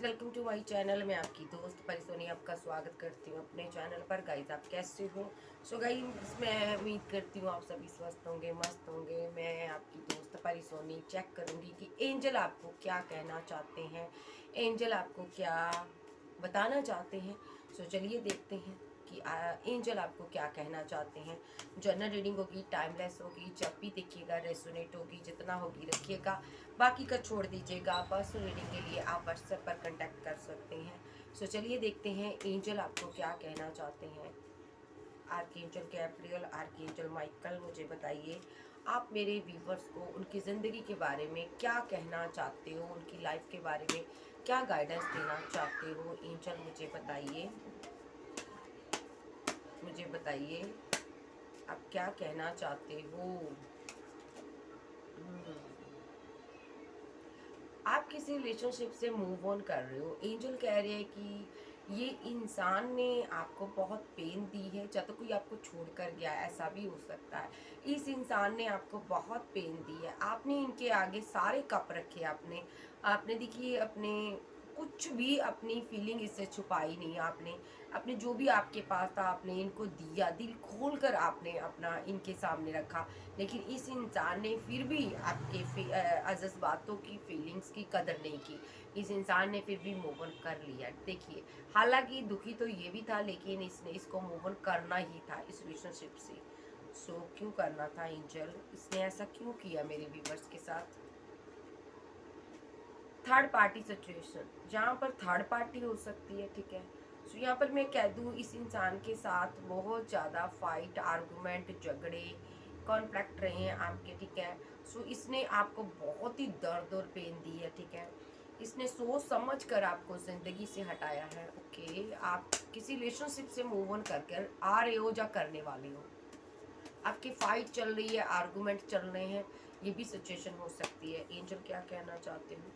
Welcome to my channel. मैं आपकी दोस्त परिसोनी आपका स्वागत करती हूँ अपने चैनल पर। गाइस आप कैसे हो? सो गाइस मैं उम्मीद करती हूँ आप सभी स्वस्थ होंगे, मस्त होंगे। मैं आपकी दोस्त परिसोनी चेक करूँगी कि एंजल आपको क्या कहना चाहते हैं, एंजल आपको क्या बताना चाहते हैं। सो चलिए देखते हैं कि एंजल आपको क्या कहना चाहते हैं। जनरल रीडिंग होगी, टाइमलेस होगी, जब भी देखिएगा रेजोनेट होगी, जितना होगी रखिएगा, बाकी का छोड़ दीजिएगा। पर्सनल रीडिंग के लिए आप व्हाट्सएप पर कांटेक्ट कर सकते हैं। सो चलिए देखते हैं एंजल आपको क्या कहना चाहते हैं। आर्कएंजल गैब्रियल, आर्कएंजल माइकल, मुझे बताइए आप मेरे व्यूवर्स को उनकी ज़िंदगी के बारे में क्या कहना चाहते हो, उनकी लाइफ के बारे में क्या गाइडेंस देना चाहते हो। एंजल मुझे बताइए, मुझे बताइए आप क्या कहना चाहते हो। आप किसी रिलेशनशिप से मूव ऑन कर रहे हो। एंजल कह रहे हैं कि ये इंसान ने आपको बहुत पेन दी है, या तो कोई आपको छोड़कर गया, ऐसा भी हो सकता है। इस इंसान ने आपको बहुत पेन दी है, आपने इनके आगे सारे कप रखे। आपने आपने देखिए अपने कुछ भी अपनी फीलिंग इससे छुपाई नहीं। आपने अपने जो भी आपके पास था आपने इनको दिया, दिल खोल कर आपने अपना इनके सामने रखा। लेकिन इस इंसान ने फिर भी आपके जज्बातों की, फीलिंग्स की कदर नहीं की। इस इंसान ने फिर भी मूव ऑन कर लिया। देखिए हालांकि दुखी तो ये भी था, लेकिन इसने इसको मूव ऑन करना ही था इस रिलेशनशिप से। सो क्यों करना था एंजल, इसने ऐसा क्यों किया मेरे व्यूवर्स के साथ। थर्ड पार्टी सिचुएशन, जहाँ पर थर्ड पार्टी हो सकती है, ठीक है। सो यहाँ पर मैं कह दूँ इस इंसान के साथ बहुत ज़्यादा फाइट, आर्गूमेंट, झगड़े, कॉन्फ्लिक्ट रहे हैं आपके, ठीक है। सो इसने आपको बहुत ही दर्द और पेन दी है, ठीक है। इसने सोच समझ कर आपको ज़िंदगी से हटाया है। ओके, आप किसी रिलेशनशिप से मूव ऑन करके आ रहे हो या करने वाले हो। आपकी फाइट चल रही है, आर्गूमेंट चल रहे हैं, ये भी सिचुएशन हो सकती है। एंजल क्या कहना चाहते हो।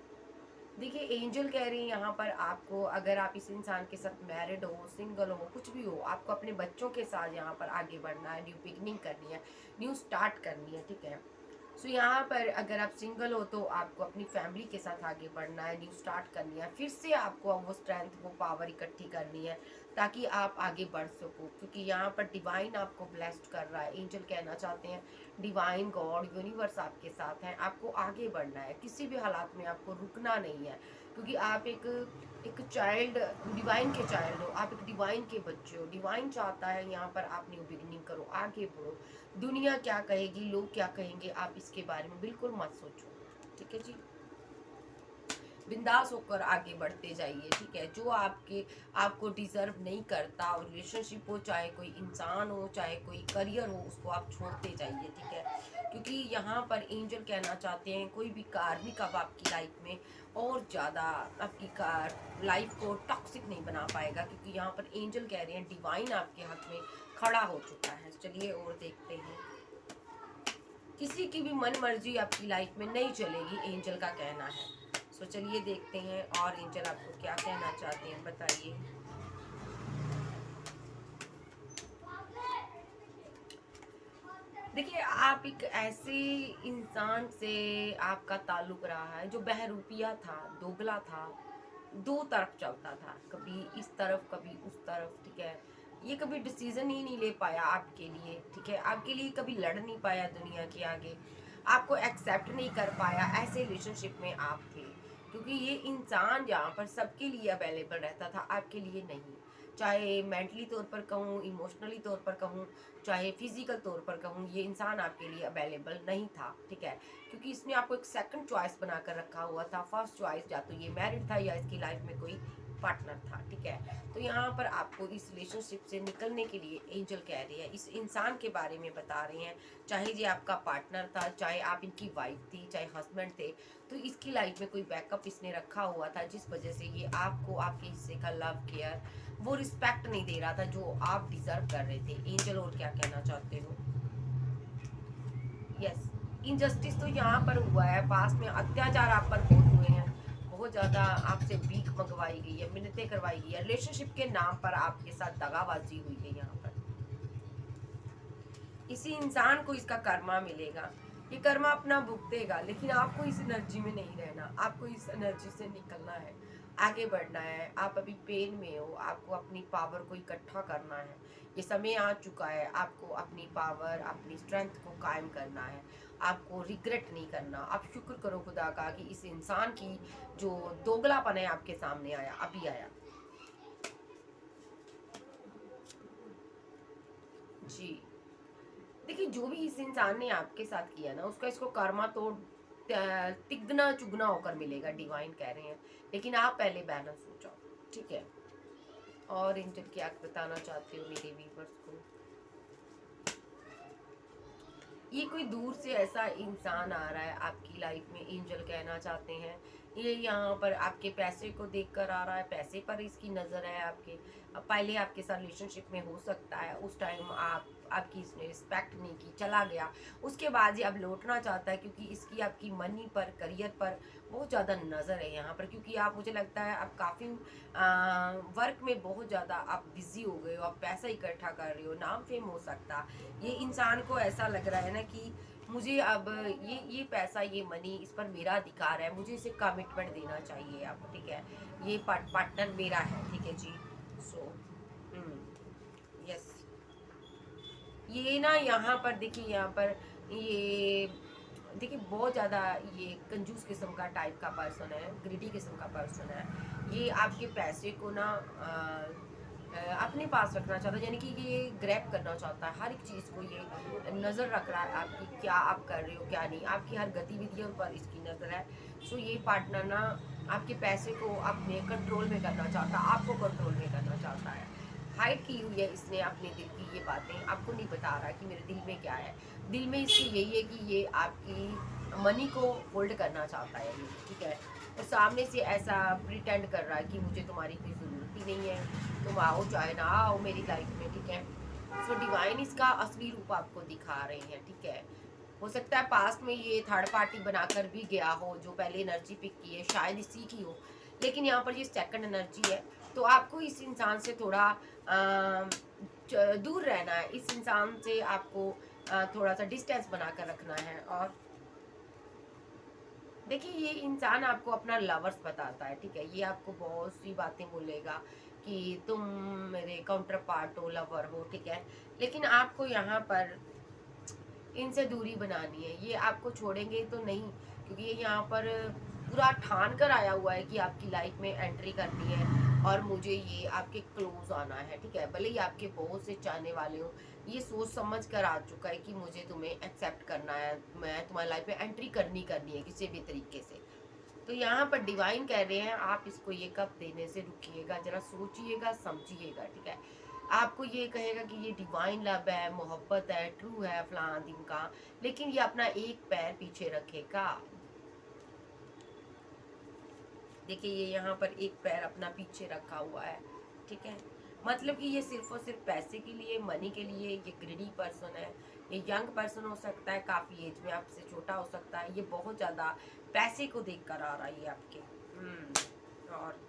देखिए एंजल कह रही है यहाँ पर आपको, अगर आप इस इंसान के साथ मैरिड हो, सिंगल हो, कुछ भी हो, आपको अपने बच्चों के साथ यहाँ पर आगे बढ़ना है, न्यू बिगनिंग करनी है, न्यू स्टार्ट करनी है, ठीक है। सो यहाँ पर अगर आप सिंगल हो तो आपको अपनी फैमिली के साथ आगे बढ़ना है, न्यू स्टार्ट करनी है, फिर से आपको वो स्ट्रेंथ, वो पावर इकट्ठी करनी है ताकि आप आगे बढ़ सको। क्योंकि यहाँ पर डिवाइन आपको ब्लेस्ड कर रहा है। एंजल कहना चाहते हैं डिवाइन गॉड यूनिवर्स आपके साथ है, आपको आगे बढ़ना है, किसी भी हालात में आपको रुकना नहीं है। क्योंकि आप एक चाइल्ड, डिवाइन के चाइल्ड हो, आप एक डिवाइन के बच्चे हो। डिवाइन चाहता है यहाँ पर आप न्यू बिगिनिंग करो, आगे बढ़ो। दुनिया क्या कहेगी, लोग क्या कहेंगे, आप इसके बारे में बिल्कुल मत सोचो, ठीक है जी। बिंदास होकर आगे बढ़ते जाइए, ठीक है। जो आपको डिजर्व नहीं करता, रिलेशनशिप हो, चाहे कोई इंसान हो, चाहे कोई करियर हो, उसको आप छोड़ते जाइए, ठीक है। क्योंकि यहाँ पर एंजल कहना चाहते हैं कोई भी कार्मिक अब आपकी लाइफ में और ज़्यादा आपकी लाइफ को टॉक्सिक नहीं बना पाएगा। क्योंकि यहाँ पर एंजल कह रहे हैं डिवाइन आपके हक में खड़ा हो चुका है। चलिए और देखते हैं। किसी की भी मन मर्जी आपकी लाइफ में नहीं चलेगी, एंजल का कहना है। सो चलिए देखते हैं और एंजल आपको क्या कहना चाहते हैं, बताइए। देखिए आप एक ऐसे इंसान से आपका ताल्लुक रहा है जो बहरूपिया था, दोगला था, दो तरफ चलता था, कभी इस तरफ कभी उस तरफ, ठीक है। ये कभी डिसीजन ही नहीं ले पाया आपके लिए, ठीक है। आपके लिए कभी लड़ नहीं पाया दुनिया के आगे, आपको एक्सेप्ट नहीं कर पाया। ऐसे रिलेशनशिप में आप थे। क्योंकि ये इंसान यहाँ पर सबके लिए अवेलेबल रहता था, आपके लिए नहीं। चाहे मेंटली तौर पर कहूँ, इमोशनली तौर पर कहूँ, चाहे फिजिकल तौर पर कहूँ, ये इंसान आपके लिए अवेलेबल नहीं था, ठीक है। क्योंकि इसने आपको एक सेकंड चॉइस बनाकर रखा हुआ था। फर्स्ट चॉइस या तो ये मैरिड था या इसकी लाइफ में कोई पार्टनर था, ठीक है। तो यहाँ पर आपको इस रिलेशनशिप से निकलने के लिए एंजल कह रही है, इस इंसान के बारे में बता रहे हैं। चाहे ये आपका पार्टनर था, चाहे आप इनकी वाइफ थी, चाहे हस्बैंड थे, तो इसकी लाइफ में कोई बैकअप इसने रखा हुआ था, जिस वजह से ये आपको आपके हिस्से का लव, केयर, वो रिस्पेक्ट नहीं दे रहा था जो आप डिजर्व कर रहे थे। एंजल और क्या कहना चाहते हो। यस, इनजस्टिस तो यहाँ पर हुआ है, पास में अत्याचार आप पर बहुत हुए हैं, बहुत ज़्यादा आपसे भीख मंगवाई गई है, मिन्नतें करवाई गई है, रिलेशनशिप के नाम पर आपके साथ दगाबाजी हुई है। यहाँ पर इसी इंसान को इसका कर्मा मिलेगा, ये कर्मा अपना भुगतेगा, लेकिन आपको इस एनर्जी में नहीं रहना, आपको इस एनर्जी से निकलना है। आगे बढ़ना है। आप अभी पेन में हो, आपको अपनी पावर को इकट्ठा करना है। ये समय आ चुका है, आपको अपनी पावर, अपनी स्ट्रेंथ को कायम करना है। आपको रिग्रेट नहीं करना। आप शुक्र करो खुदा का कि इस इंसान की जो दोगलापन है आपके सामने आया, अभी आया। जी, देखिए जो भी इस इंसान ने आपके साथ किया ना, उसका इसको कर्मा तो तिगना चुगना होकर मिलेगा, डिवाइन कह रहे हैं। लेकिन आप पहले बैलेंस हो जाओ, ठीक है। और एंजल क्या बताना चाहते हो मेरे व्यूवर्स को? ये कोई दूर से ऐसा इंसान आ रहा है आपकी लाइफ में, एंजल कहना चाहते हैं। ये यहाँ पर आपके पैसे को देखकर आ रहा है, पैसे पर इसकी नज़र है आपके। अब पहले आपके साथ रिलेशनशिप में हो सकता है, उस टाइम आपकी इसने रिस्पेक्ट नहीं की, चला गया। उसके बाद ये अब लौटना चाहता है, क्योंकि इसकी आपकी मनी पर, करियर पर बहुत ज़्यादा नज़र है यहाँ पर। क्योंकि आप, मुझे लगता है आप काफ़ी वर्क में बहुत ज़्यादा आप बिजी हो गए हो, आप पैसा इकट्ठा कर रहे हो, नाम फेम हो सकता। ये इंसान को ऐसा लग रहा है ना कि मुझे अब ये पैसा, ये मनी, इस पर मेरा अधिकार है, मुझे इसे कमिटमेंट देना चाहिए आपको, ठीक है। ये पार्टनर मेरा है, ठीक है जी। सो यस, ये ना यहाँ पर देखिए, यहाँ पर ये देखिए बहुत ज़्यादा ये कंजूस किस्म का टाइप का पर्सन है, ग्रीडी किस्म का पर्सन है। ये आपके पैसे को ना अपने पास रखना चाहता है, यानी कि ये ग्रैब करना चाहता है हर एक चीज़ को। ये नज़र रख रहा है आपकी, क्या आप कर रहे हो क्या नहीं, आपकी हर गतिविधियों पर इसकी नज़र है। सो ये पार्टनर ना आपके पैसे को अपने कंट्रोल में करना चाहता है, आपको कंट्रोल में करना चाहता है। हाइड की हुई है इसने अपने दिल की ये बातें, आपको नहीं बता रहा कि मेरे दिल में क्या है। दिल में इसकी यही है कि ये आपकी मनी को होल्ड करना चाहता है ये, ठीक है। और सामने से ऐसा प्रिटेंड कर रहा है कि मुझे तुम्हारी कोई ज़रूरत ही नहीं है, तुम आओ चाहे ना आओ मेरी लाइफ में, ठीक है। सो डिवाइन इसका असली रूप आपको दिखा रहे हैं, ठीक है। हो सकता है पास्ट में ये थर्ड पार्टी बनाकर भी गया हो, जो पहले एनर्जी पिक की है शायद इसी की हो, लेकिन यहाँ पर ये सेकंड एनर्जी है। तो आपको इस इंसान से थोड़ा दूर रहना है, इस इंसान से आपको थोड़ा सा डिस्टेंस बनाकर रखना है। और देखिए ये इंसान आपको अपना लवर्स बताता है, ठीक है। ये आपको बहुत सी बातें बोलेगा कि तुम मेरे काउंटर पार्ट हो, लवर हो, ठीक है। लेकिन आपको यहाँ पर इनसे दूरी बनानी है, ये आपको छोड़ेंगे तो नहीं, क्योंकि ये यहाँ पर पूरा ठान कर आया हुआ है कि आपकी लाइफ में एंट्री करनी है और मुझे ये आपके क्लोज आना है, ठीक है। भले ही आपके बहुत से चाहने वाले हो, ये सोच समझ कर आ चुका है कि मुझे तुम्हें एक्सेप्ट करना है, मैं तुम्हारी लाइफ में एंट्री करनी है किसी भी तरीके से। तो यहाँ पर डिवाइन कह रहे हैं आप इसको ये कब देने से रुकिएगा, जरा सोचिएगा, समझिएगा, ठीक है। आपको ये कहेगा कि ये डिवाइन लव है, मोहब्बत है, ट्रू है, फलाना दिन का, लेकिन ये अपना एक पैर पीछे रखेगा। देखिए ये यहाँ पर एक पैर अपना पीछे रखा हुआ है, ठीक है। मतलब कि ये सिर्फ और सिर्फ पैसे के लिए, मनी के लिए, ये ग्रीडी पर्सन है। ये यंग पर्सन हो सकता है, काफ़ी एज में आपसे छोटा हो सकता है। ये बहुत ज़्यादा पैसे को देख कर आ रहा है ये आपके। और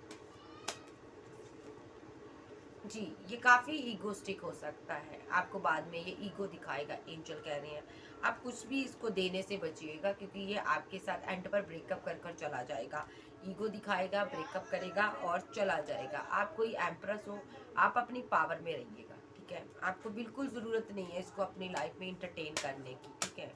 जी, ये काफ़ी ईगोस्टिक हो सकता है, आपको बाद में ये ईगो दिखाएगा, एंजल कह रहे हैं। आप कुछ भी इसको देने से बचिएगा, क्योंकि ये आपके साथ एंड पर ब्रेकअप कर कर चला जाएगा। ईगो दिखाएगा, ब्रेकअप करेगा और चला जाएगा। आप कोई एम्प्रेस हो, आप अपनी पावर में रहिएगा, ठीक है। आपको बिल्कुल ज़रूरत नहीं है इसको अपनी लाइफ में इंटरटेन करने की, ठीक है।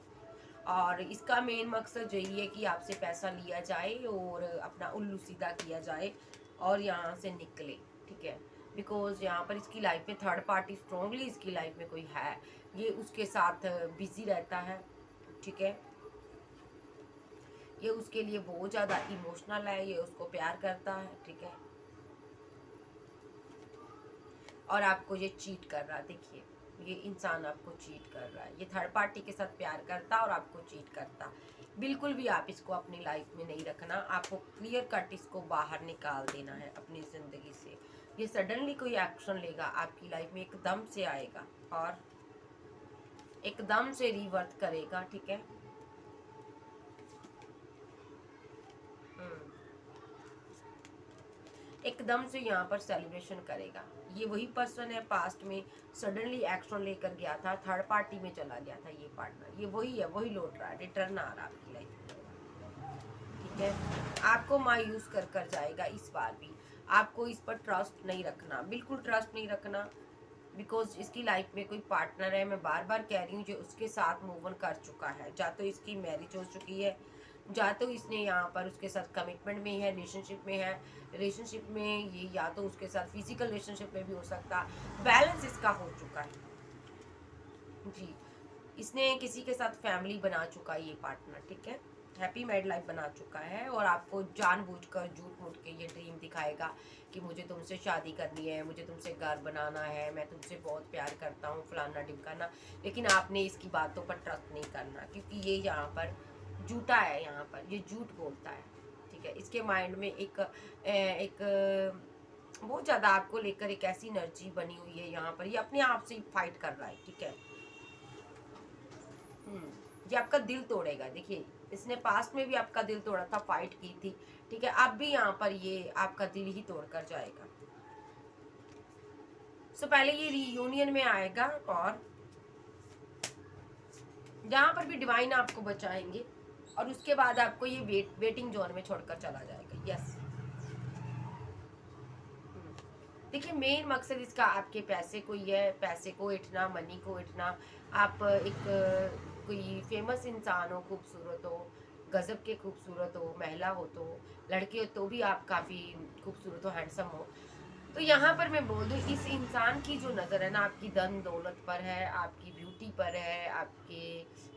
और इसका मेन मकसद यही है कि आपसे पैसा लिया जाए और अपना उल्लू सीधा किया जाए और यहाँ से निकले, ठीक है। बिकॉज यहाँ पर इसकी लाइफ में थर्ड पार्टी स्ट्रांगली इसकी लाइफ में कोई है, ये उसके साथ बिजी रहता है, ठीक है। ये उसके लिए बहुत ज़्यादा इमोशनल है, ये उसको प्यार करता है, ठीक है। और आपको ये चीट कर रहा है, देखिए ये इंसान आपको चीट कर रहा है, ये थर्ड पार्टी के साथ प्यार करता और आपको चीट करता। बिल्कुल भी आप इसको अपनी लाइफ में नहीं रखना, आपको क्लियर कट इसको बाहर निकाल देना है अपनी ज़िंदगी से। ये सडनली कोई एक्शन लेगा आपकी लाइफ में, एकदम से आएगा और एकदम से रिवर्थ करेगा, ठीक है। एकदम से यहाँ पर सेलिब्रेशन करेगा। ये वही पर्सन है, पास्ट में सडनली एक्शन लेकर गया था, थर्ड पार्टी में चला गया था ये पार्टनर, ये वही है, वही लौट रहा है, रिटर्न आ रहा है आपकी लाइफ में, ठीक है। आपको मायूस कर जाएगा इस बार भी। आपको इस पर ट्रस्ट नहीं रखना, बिल्कुल ट्रस्ट नहीं रखना, बिकॉज इसकी लाइफ में कोई पार्टनर है, मैं बार बार कह रही हूँ, जो उसके साथ मूव ऑन कर चुका है। या तो इसकी मैरिज हो चुकी है, या तो इसने यहाँ पर उसके साथ कमिटमेंट में है, रिलेशनशिप में है। रिलेशनशिप में ये या तो उसके साथ फिजिकल रिलेशनशिप में भी हो सकता, बैलेंस इसका हो चुका है जी। इसने किसी के साथ फैमिली बना चुका है ये पार्टनर, ठीक है, हैप्पी मैरिड लाइफ बना चुका है। और आपको जानबूझकर झूठ मूठ के ये ड्रीम दिखाएगा कि मुझे तुमसे शादी करनी है, मुझे तुमसे घर बनाना है, मैं तुमसे बहुत प्यार करता हूँ, फलाना ढिमकाना। लेकिन आपने इसकी बातों पर ट्रस्ट नहीं करना, क्योंकि ये यहाँ पर झूठा है, यहाँ पर ये झूठ बोलता है, ठीक है। इसके माइंड में एक बहुत ज़्यादा आपको लेकर एक ऐसी एनर्जी बनी हुई है यहाँ पर, ये अपने आप से फाइट कर रहा है, ठीक है। ये आपका दिल तोड़ेगा। देखिए, इसने पास्ट में भी आपका दिल तोड़ा था, फाइट की थी, ठीक है। अब भी यहाँ पर ये आपका दिल ही तोड़ कर जाएगा। सो पहले ये रियूनियन में आएगा, और यहाँ पर भी डिवाइन आपको बचाएंगे, और उसके बाद आपको ये वेटिंग जोन में छोड़कर चला जाएगा। यस, देखिए, मेन मकसद इसका आपके पैसे को ही है, पैसे को इतना, मनी को इतना। आप एक कोई फेमस इंसान हो, खूबसूरत हो, गजब के खूबसूरत हो, महिला हो तो, लड़के हो तो भी आप काफ़ी खूबसूरत हो, हैंडसम हो। तो यहाँ पर मैं बोल दूँ, इस इंसान की जो नज़र है ना, आपकी धन दौलत पर है, आपकी ब्यूटी पर है, आपके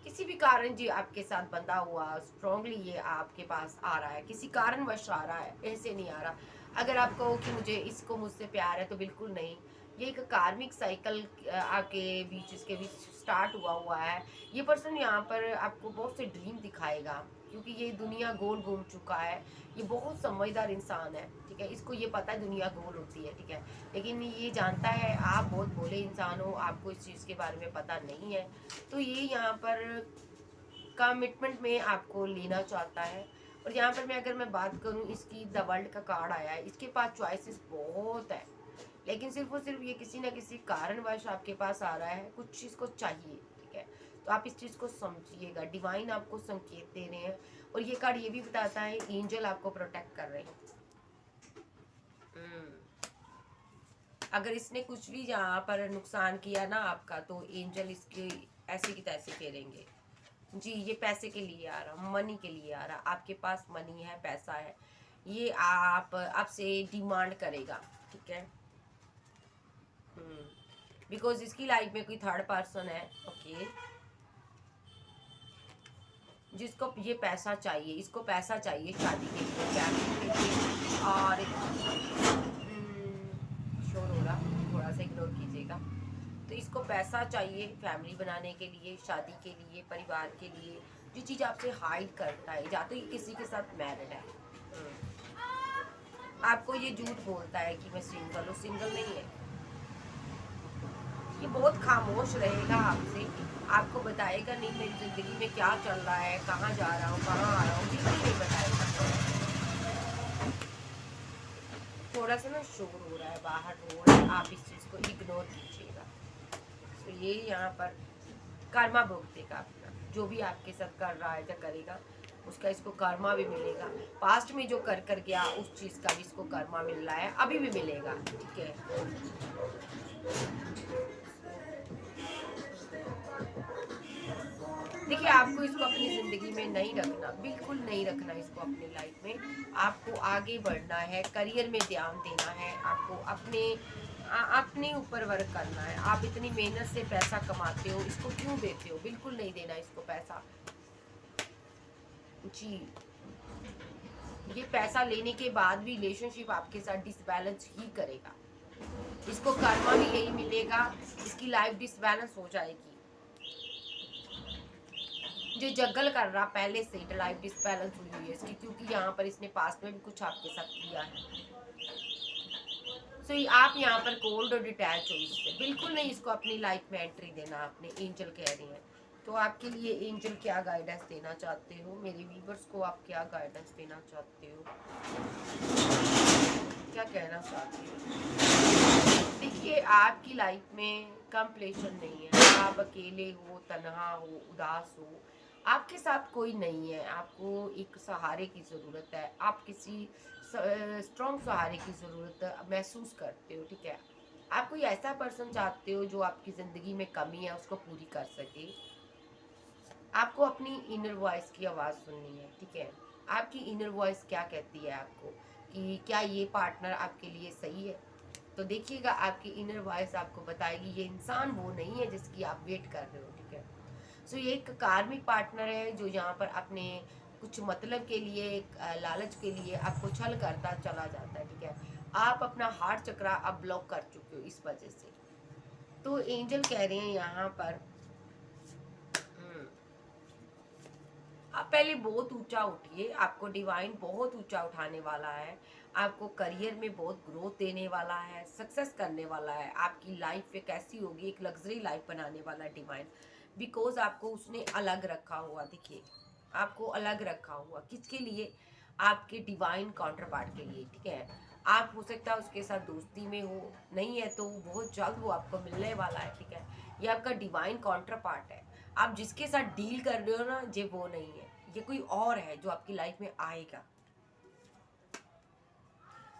किसी भी कारण जी आपके साथ बंधा हुआ स्ट्रांगली ये आपके पास आ रहा है, किसी कारणवश आ रहा है, ऐसे नहीं आ रहा। अगर आप कहो कि मुझे इसको मुझसे प्यार है, तो बिल्कुल नहीं। ये एक कार्मिक साइकिल आपके बीच, इसके बीच स्टार्ट हुआ है। ये पर्सन यहाँ पर आपको बहुत से ड्रीम दिखाएगा, क्योंकि ये दुनिया गोल घूम चुका है। ये बहुत समझदार इंसान है, ठीक है। इसको ये पता है दुनिया गोल होती है, ठीक है। लेकिन ये जानता है आप बहुत भोले इंसान हो, आपको इस चीज़ के बारे में पता नहीं है। तो ये यहाँ पर कमिटमेंट में आपको लेना चाहता है। और यहाँ पर मैं अगर मैं बात करूँ, इसकी द वर्ल्ड का कार्ड आया है, इसके पास चॉइसेस बहुत है, लेकिन सिर्फ और सिर्फ ये किसी ना किसी कारणवश आपके पास आ रहा है, कुछ चीज़ को चाहिए, ठीक है। तो आप इस चीज़ को समझिएगा, डिवाइन आपको संकेत दे रहे हैं। और ये कार्ड ये भी बताता है एंजल आपको प्रोटेक्ट कर रहे हैं। अगर इसने कुछ भी यहाँ पर नुकसान किया ना आपका, तो एंजल इसके ऐसे की तैसे फेरेंगे जी। ये पैसे के लिए आ रहा, मनी के लिए आ रहा, आपके पास मनी है, पैसा है, ये आपसे डिमांड करेगा, ठीक है। बिकॉज इसकी लाइफ में कोई थर्ड पर्सन है, ओके, जिसको ये पैसा चाहिए, इसको पैसा चाहिए शादी के लिए, फैमिली के लिए। और शोर हो रहा, थोड़ा सा इग्नोर कीजिएगा। तो इसको पैसा चाहिए फैमिली बनाने के लिए, शादी के लिए, परिवार के लिए। जो चीज़ आपसे हाइड करता है, या तो ये किसी के साथ मैरिड है, आपको ये झूठ बोलता है कि मैं सिंगल हूँ, सिंगल नहीं है। ये बहुत खामोश रहेगा आपसे, आपको बताएगा नहीं मेरी ज़िंदगी में क्या चल रहा है, कहाँ जा रहा हूँ, कहाँ आ रहा हूँ, बिल्कुल नहीं बताएगा। थोड़ा सा ना शोर हो रहा है, बाहर हो रहा है, आप इस चीज़ को इग्नोर कीजिएगा। तो ये यहाँ पर कर्मा भुगतेगा अपना, जो भी आपके साथ कर रहा है या करेगा, उसका इसको कर्मा भी मिलेगा। पास्ट में जो कर गया, उस चीज़ का भी इसको कर्मा मिल रहा है, अभी भी मिलेगा, ठीक है। देखिए, आपको इसको अपनी ज़िंदगी में नहीं रखना, बिल्कुल नहीं रखना इसको अपनी लाइफ में। आपको आगे बढ़ना है, करियर में ध्यान देना है, आपको अपने ऊपर वर्क करना है। आप इतनी मेहनत से पैसा कमाते हो, इसको क्यों देते हो? बिल्कुल नहीं देना इसको पैसा जी। ये पैसा लेने के बाद भी रिलेशनशिप आपके साथ डिसबैलेंस ही करेगा, इसको कर्मा भी यही मिलेगा, इसकी लाइफ डिसबैलेंस हो जाएगी। जो जगल कर रहा पहले से लाइफ डिसबैलेंस हुई है इसकी, क्योंकि यहाँ पर इसने पास्ट में भी कुछ आपके साथ किया है। सो आप यहाँ पर कोल्ड और डिटैच हो इससे, बिल्कुल नहीं इसको अपनी लाइफ में एंट्री देना। आपने एंजल कह रही हैं, तो आपके लिए एंजल क्या गाइडेंस देना चाहते हो? मेरे व्यूअर्स को आप क्या गाइडेंस देना चाहते हो, क्या कहना चाहते हो? देखिए, आपकी लाइफ में कंप्लीशन नहीं है, आप अकेले हो, तन्हा हो, उदास हो, आपके साथ कोई नहीं है, आपको एक सहारे की ज़रूरत है, आप किसी स्ट्रॉन्ग सहारे की ज़रूरत महसूस करते हो, ठीक है। आप कोई ऐसा पर्सन चाहते हो जो आपकी ज़िंदगी में कमी है उसको पूरी कर सके। आपको अपनी इनर वॉइस की आवाज़ सुननी है, ठीक है। आपकी इनर वॉइस क्या कहती है आपको, कि क्या ये पार्टनर आपके लिए सही है। तो देखिएगा आपकी इनर वॉइस आपको बताएगी ये इंसान वो नहीं है जिसकी आप वेट कर रहे हो, ठीक है। सो ये एक कार्मिक पार्टनर है जो यहाँ पर अपने कुछ मतलब के लिए, लालच के लिए आपको छल करता चला जाता है, ठीक है। आप अपना हार्ट चक्रा अब ब्लॉक कर चुके हो इस वजह से। तो एंजल कह रहे हैं यहाँ पर आप पहले बहुत ऊंचा उठिए, आपको डिवाइन बहुत ऊंचा उठाने वाला है, आपको करियर में बहुत ग्रोथ देने वाला है, सक्सेस करने वाला है, आपकी लाइफ एक ऐसी होगी, एक लग्जरी लाइफ बनाने वाला है डिवाइन। बिकॉज आपको उसने अलग रखा हुआ, देखिए आपको अलग रखा हुआ किसके लिए, आपके डिवाइन काउंटर पार्ट के लिए, ठीक है। आप हो सकता है उसके साथ दोस्ती में हो, नहीं है तो बहुत जल्द वो आपको मिलने वाला है, ठीक है। ये आपका डिवाइन काउंटर पार्ट है। आप जिसके साथ डील कर रहे हो ना, ये वो नहीं है, ये कोई और है जो आपकी लाइफ में आएगा।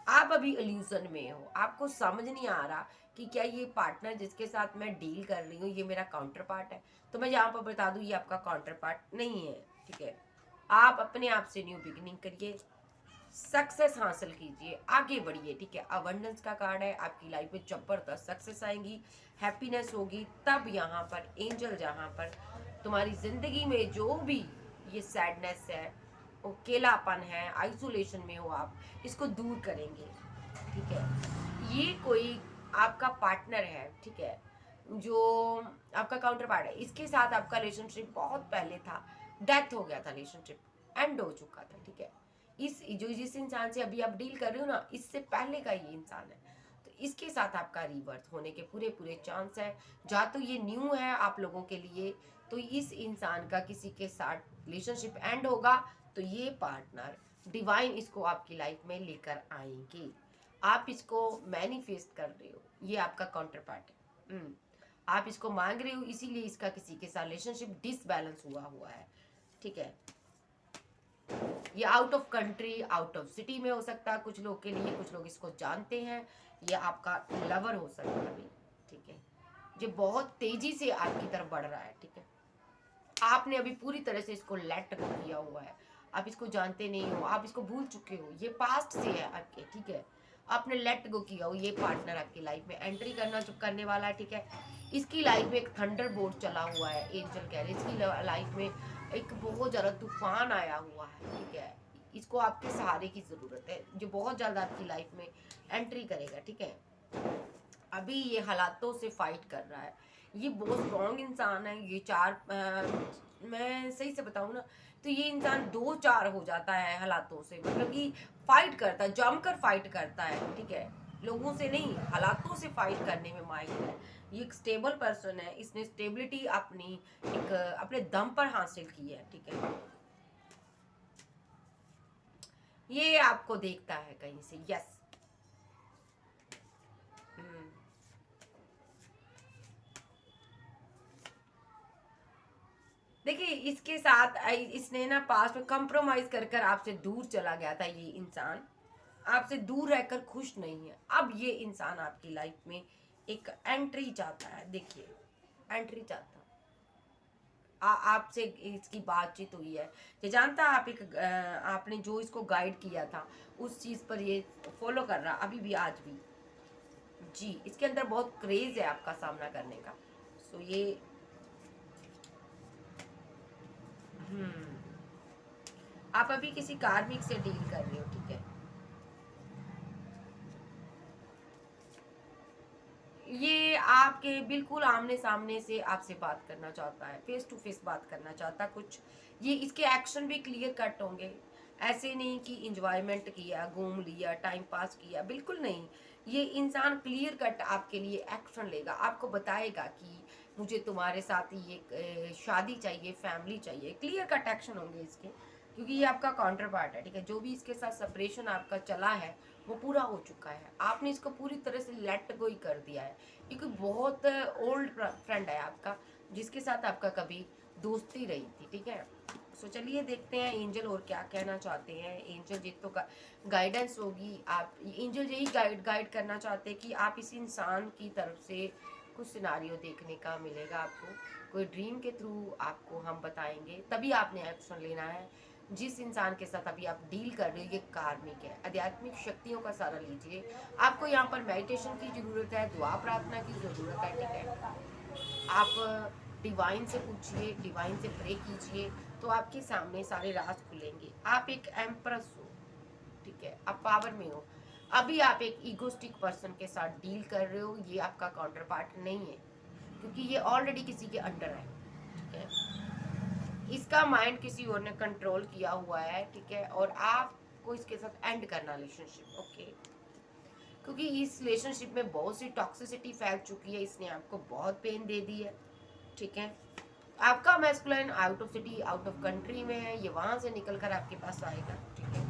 आप अभी इल्यूजन में हो, आपको समझ नहीं आ रहा कि क्या ये पार्टनर जिसके साथ मैं डील कर रही हूँ ये मेरा काउंटर पार्ट है। तो मैं यहाँ पर बता दूँ ये आपका काउंटर पार्ट नहीं है, ठीक है। आप अपने आप से न्यू बिगिनिंग करिए, सक्सेस हासिल कीजिए, आगे बढ़िए, ठीक है। अबंडेंस का कार्ड है, आपकी लाइफ में जबरदस्त सक्सेस आएंगी, हैप्पीनेस होगी। तब यहाँ पर एंजल जहाँ पर तुम्हारी जिंदगी में जो भी ये सैडनेस है, अकेलापन है, आइसोलेशन में हो आप, इसको दूर करेंगे, ठीक है। ये कोई आपका पार्टनर है, ठीक है, जो आपका काउंटर पार्ट है, इसके साथ आपका रिलेशनशिप बहुत पहले था, डेथ हो गया था, रिलेशनशिप एंड हो चुका था, ठीक है। इस जो जिस इंसान से अभी आप डील कर रहे हो ना, इससे पहले का ये इंसान है, तो इसके साथ आपका रिवर्थ होने के पूरे पूरे चांस है। या तो ये न्यू है आप लोगों के लिए, तो इस इंसान का किसी के साथ रिलेशनशिप एंड होगा, तो ये पार्टनर डिवाइन इसको आपकी लाइफ में लेकर आएंगे। आप इसको मैनिफेस्ट कर रहे हो, ये आपका काउंटर पार्ट है। आप इसको मांग रहे हो, इसीलिए इसका किसी के साथ रिलेशनशिप डिसबैलेंस हुआ है, ठीक है। ये out of country, out of city में हो सकता है कुछ लोग के लिए, कुछ लोग इसको जानते हैं। ये आपका लवर हो सकता है अभी, ठीक है। ये बहुत तेजी से आपकी तरफ बढ़ रहा है, ठीक है। आपने अभी पूरी तरह से इसको लेट गो किया हुआ है, आप इसको जानते नहीं हो, आप इसको भूल चुके हो, ये पास्ट से है आपके, ठीक है। आपने लेट गो किया हो, ये पार्टनर आपकी लाइफ में एंट्री करने वाला है, ठीक है। इसकी लाइफ में एक थंडर बोल्ट चला हुआ है, एंजल कह रहे इसकी लाइफ में एक बहुत ज़्यादा तूफान आया हुआ है, ठीक है। इसको आपके सहारे की ज़रूरत है, जो बहुत ज़्यादा आपकी लाइफ में एंट्री करेगा, ठीक है। अभी ये हालातों से फाइट कर रहा है, ये बहुत स्ट्रॉन्ग इंसान है। ये मैं सही से बताऊँ ना, तो ये इंसान 2-4 हो जाता है हालातों से, मतलब कि फाइट करता है, जमकर फाइट करता है, ठीक है। लोगों से नहीं, हालातों से फाइट करने में माहिर है। ये एक स्टेबल पर्सन है, इसने स्टेबिलिटी अपनी एक अपने दम पर हासिल की है, ठीक है। ये आपको देखता है कहीं से, यस। देखिए इसके साथ इसने ना पास्ट में कंप्रोमाइज कर कर आपसे दूर चला गया था, ये इंसान आपसे दूर रहकर खुश नहीं है। अब ये इंसान आपकी लाइफ में एक एंट्री चाहता है, देखिए एंट्री चाहता है। आपसे इसकी बातचीत हुई है, ये जानता है आप आपने जो इसको गाइड किया था उस चीज़ पर ये फॉलो कर रहा अभी भी, आज भी। जी, इसके अंदर बहुत क्रेज है आपका सामना करने का। सो ये हम्म आप अभी किसी कार्मिक से डील कर रहे हो, ठीक है। ये आपके बिल्कुल आमने सामने से आपसे बात करना चाहता है, फेस टू फेस बात करना चाहता कुछ। ये इसके एक्शन भी क्लियर कट होंगे, ऐसे नहीं कि इंजॉयमेंट किया, घूम लिया, टाइम पास किया, बिल्कुल नहीं। ये इंसान क्लियर कट आपके लिए एक्शन लेगा, आपको बताएगा कि मुझे तुम्हारे साथ ये शादी चाहिए, फैमिली चाहिए, क्लियर कट एक्शन होंगे इसके, क्योंकि ये आपका काउंटर पार्ट है, ठीक है। जो भी इसके साथ सेपरेशन आपका चला है वो पूरा हो चुका है, आपने इसको पूरी तरह से लेट गो ही कर दिया है। ये कोई बहुत ओल्ड फ्रेंड है आपका, जिसके साथ आपका कभी दोस्ती रही थी, ठीक है। सो चलिए देखते हैं एंजल और क्या कहना चाहते हैं। एंजल जी तो गाइडेंस होगी, आप एंजल यही गाइड करना चाहते हैं कि आप इस इंसान की तरफ से कुछ सिनारियो देखने का मिलेगा आपको, कोई ड्रीम के थ्रू आपको हम बताएंगे, तभी आपने एक्शन लेना है। जिस इंसान के साथ अभी आप डील कर रहे हो ये कार्मिक है, आध्यात्मिक शक्तियों का सहारा लीजिए। आपको यहाँ पर मेडिटेशन की जरूरत है, दुआ प्रार्थना की जरूरत है, ठीक है। आप डिवाइन से पूछिए, डिवाइन से प्रे कीजिए, तो आपके सामने सारे राज खुलेंगे। आप एक एम्प्रेस हो, ठीक है, आप पावर में हो। अभी आप एक ईगोस्टिक पर्सन के साथ डील कर रहे हो, ये आपका काउंटर पार्ट नहीं है, क्योंकि ये ऑलरेडी किसी के अंडर है, ठीक है। इसका माइंड किसी और ने कंट्रोल किया हुआ है, ठीक है, और आपको इसके साथ एंड करना रिलेशनशिप, ओके। क्योंकि इस रिलेशनशिप में बहुत सी टॉक्सिसिटी फैल चुकी है, इसने आपको बहुत पेन दे दी है, ठीक है। आपका masculine out of city, out of country में है, ये वहां से निकल कर आपके पास आएगा, ठीक है।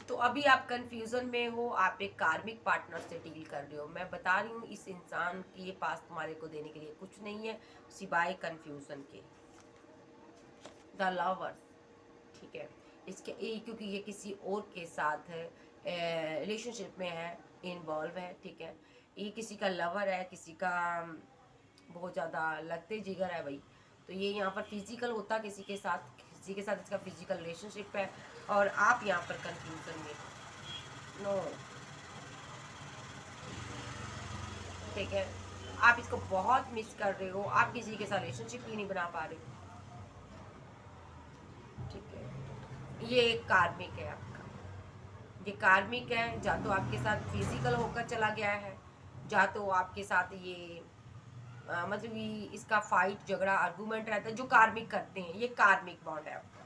तो अभी आप कंफ्यूजन में हो, आप एक कार्मिक पार्टनर से डील कर रहे हो। मैं बता रही हूँ इस इंसान के पास तुम्हारे को देने के लिए कुछ नहीं है सिवाय कंफ्यूजन के। द लवर्स, ठीक है, इसके क्योंकि ये किसी और के साथ है, रिलेशनशिप में है, इन्वॉल्व है, ठीक है। ये किसी का लवर है, किसी का बहुत ज़्यादा लगते जिगर है भाई। तो ये यहाँ पर फिजिकल होता किसी के साथ, किसी के साथ इसका फिजिकल रिलेशनशिप है, और आप यहाँ पर कंफ्यूजन में नो, ठीक है। आप इसको बहुत मिस कर रहे हो, आप किसी के साथ रिलेशनशिप ही नहीं बना पा रहे, ठीक है। ये एक कार्मिक है आपका, ये कार्मिक है, या तो आपके साथ फिजिकल होकर चला गया है, या तो आपके साथ ये मतलब ये इसका फाइट झगड़ा आर्गुमेंट रहता है, जो कार्मिक करते हैं, ये कार्मिक बॉन्ड है आपका।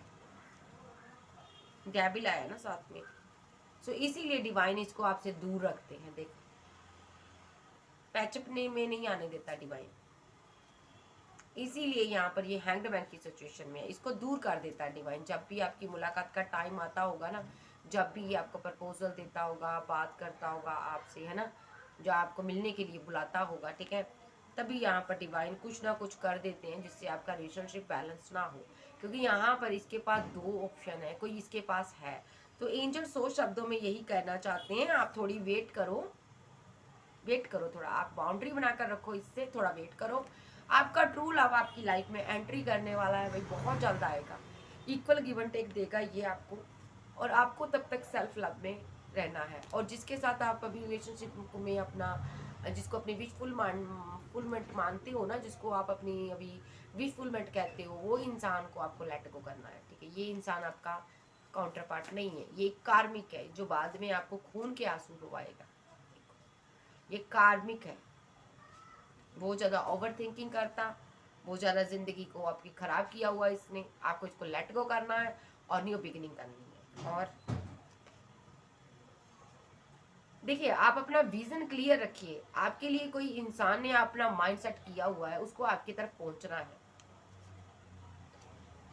डेविल आया ना साथ में, सो इसीलिए डिवाइन इसको आपसे दूर रखते हैं। देखो पैचअप में नहीं आने देता डिवाइन, इसीलिए यहाँ पर ये हैंगड की सिचुएशन में है, इसको दूर कर देता है डिवाइन। जब भी आपकी मुलाकात का टाइम आता होगा ना, जब भी ये आपको प्रपोजल देता होगा, बात करता होगा आपसे, है ना, जो आपको मिलने के लिए बुलाता होगा, ठीक है, तभी यहाँ पर डिवाइन कुछ ना कुछ कर देते हैं जिससे आपका रिलेशनशिप बैलेंस ना हो। क्योंकि यहाँ पर इसके पास दो ऑप्शन है, कोई इसके पास है। तो एंजल 100 शब्दों में यही कहना चाहते हैं, आप थोड़ी वेट करो, वेट करो थोड़ा, आप बाउंड्री बनाकर रखो, इससे थोड़ा वेट करो। आपका ट्रू लव आपकी लाइफ में एंट्री करने वाला है भाई, बहुत जल्द आएगा, इक्वल गिव एंड टेक देगा ये आपको। और आपको तब तक सेल्फ लव में रहना है, और जिसके साथ आप अभी रिलेशनशिप में अपना, जिसको अपनी विशफुलमेंट मानते हो ना, जिसको आप अपनी अभी विशफुलमेंट कहते हो, वो इंसान को आपको लेट गो करना है, ठीक है। ये इंसान आपका काउंटर पार्ट नहीं है, ये कार्मिक है जो बाद में आपको खून के आंसू रुवाएगा। ये कार्मिक है, बहुत ज़्यादा ओवर थिंकिंग करता, बहुत ज़्यादा ज़िंदगी को आपकी ख़राब किया हुआ इसने, आपको इसको लेट गो करना है और न्यू बिगिनिंग करनी है। और देखिए आप अपना विजन क्लियर रखिए, आपके लिए कोई इंसान ने अपना माइंड सेट किया हुआ है, उसको आपकी तरफ पहुंचना है।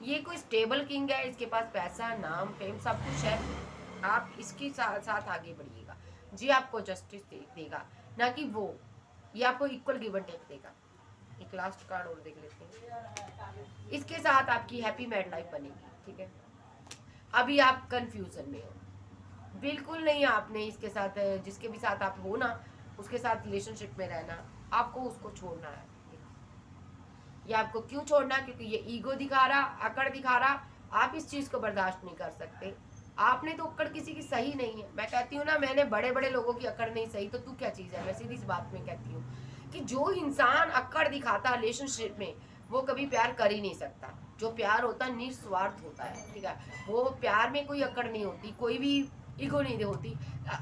ये कोई स्टेबल किंग है, इसके पास पैसा, नाम, फेम सब कुछ है, आप इसके साथ साथ आगे बढ़िएगा, जी आपको जस्टिस देगा, ना कि वो, ये आपको इक्वल गिव एंड टेक देगा। एक लास्ट कार्ड और देख लेते हैं, इसके साथ आपकी हैप्पी मैरिड लाइफ बनेगी, ठीक है। अभी आप कंफ्यूजन में हो, बिल्कुल नहीं, आपने इसके साथ, जिसके भी साथ आप हो ना, उसके साथ रिलेशनशिप में रहना, आपको उसको छोड़ना है। ये आपको क्यों छोड़ना, क्योंकि ये ईगो दिखा रहा, अकड़ दिखा रहा, आप इस चीज को बर्दाश्त नहीं कर सकते। आपने तो अकड़ किसी की सही नहीं है, मैं कहती हूँ ना, मैंने बड़े बड़े लोगों की अकड़ नहीं सही, तो तू क्या चीज है। मैं सीधी इस बात में कहती हूँ कि जो इंसान अकड़ दिखाता रिलेशनशिप में, वो कभी प्यार कर ही नहीं सकता। जो प्यार होता है निस्वार्थ होता है, ठीक है, वो प्यार में कोई अकड़ नहीं होती, कोई भी ईगो नहीं होती।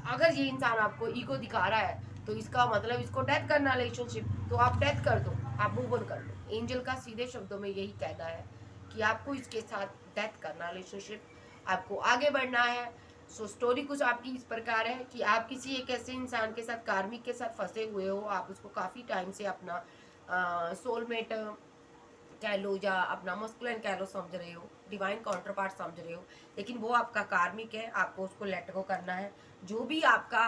अगर ये इंसान आपको ईगो दिखा रहा है, तो इसका मतलब इसको डेथ करना रिलेशनशिप, तो आप डेथ कर दो, आप मूव ऑन कर लो। एंजल का सीधे शब्दों में यही कहना है कि आपको इसके साथ डेथ करना रिलेशनशिप, आपको आगे बढ़ना है। सो स्टोरी कुछ आपकी इस प्रकार है कि आप किसी एक ऐसे इंसान के साथ, कार्मिक के साथ फंसे हुए हो, आप उसको काफ़ी टाइम से अपना सोलमेट कह लो, या अपना मस्कुलिन कह लो, समझ रहे हो, डिवाइन काउंटर पार्ट समझ रहे हो, लेकिन वो आपका कार्मिक है, आपको उसको लेट गो करना है। जो भी आपका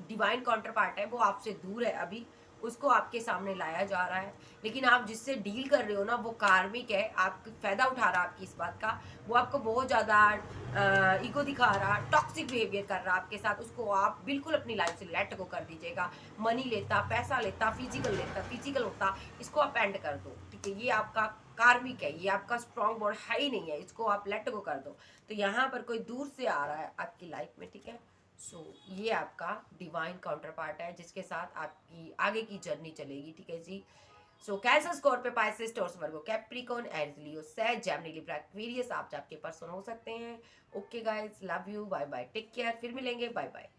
डिवाइन काउंटर पार्ट है वो आपसे दूर है अभी, उसको आपके सामने लाया जा रहा है। लेकिन आप जिससे डील कर रहे हो ना वो कार्मिक है, आप फ़ायदा उठा रहा है आपकी इस बात का, वो आपको बहुत ज़्यादा ईगो दिखा रहा, टॉक्सिक बिहेवियर कर रहा है आपके साथ, उसको आप बिल्कुल अपनी लाइफ से लेट गो कर दीजिएगा। मनी लेता, पैसा लेता, फिजिकल होता, इसको आप एंड कर दो, ठीक है? ये आपका कार्मिक है, ये आपका स्ट्रॉन्ग बॉन्ड है ही नहीं है, इसको आप लेट गो कर दो। तो यहाँ पर कोई दूर से आ रहा है आपकी लाइफ में, ठीक है? ये आपका डिवाइन काउंटर पार्ट है जिसके साथ आपकी आगे की जर्नी चलेगी, ठीक है जी? कैंसर, स्कॉर्पियो, पाइसेस, टॉरस, वर्गो, कैप्रिकॉर्न, एरीज, लियो, सैज, जेमिनी, लिब्रा, एक्वेरियस आप आपके पर्सन हो सकते हैं। Okay guys, love you, bye bye, take care, फिर मिलेंगे, बाय बाय।